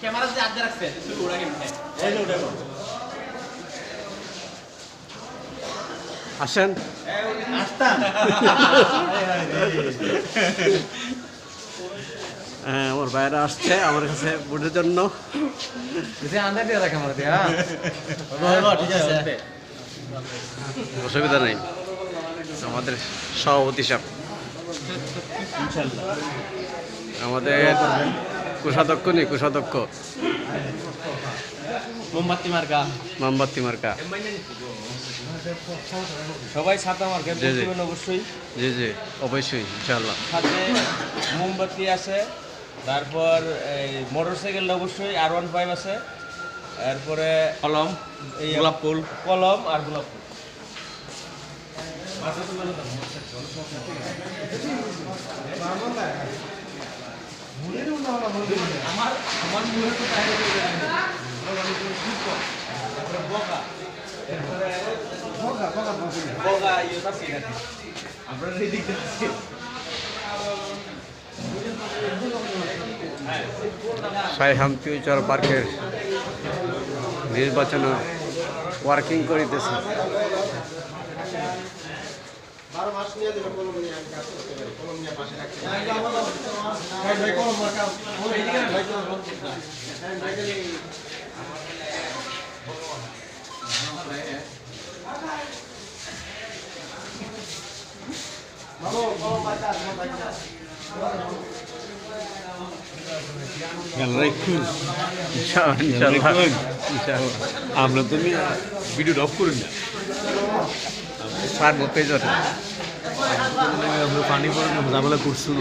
Camera যে আগে রাখছে শুধু ওরা কেমনে আসেন আসতাম হ্যাঁ আমার ভাইরা আসছে আমার কাছে ভোটের জন্য আন্দা দিয়ে রাখা আমার দিয়া ঠিক আছে অসুবিধা নেই আমাদের সভাপতি সাহেব আমাদের কোষাধ্যক্ষ নেই কোষাধ্যক্ষ মোমবাতি মার্কা মোমবাতি মার্কা সবাই ছাতা মার্কা জি, জি। করবেন অবশ্যই জি জি অবশ্যই ইনশাআল্লাহ সাথে মোমবাতি আছে তারপর এই মোটরসাইকেল অবশ্যই R15 আছে এরপরে কলম এই গোলাপ ফুল কলম আর গোলাপ ফুল আমার আমার মুখে তো বাইরে বকা এরপরে বকা ইয়ে আছে নাকি আপনারা এই দিকটা আছে সাইহাম ফিউচার পার্কের নির্বাচন ওয়ার্কিং করিতেছে আমরা তুমি ভিডিও অফ করি না সার পেজর আমরা পানি পড়ে ঝামেলা করছিল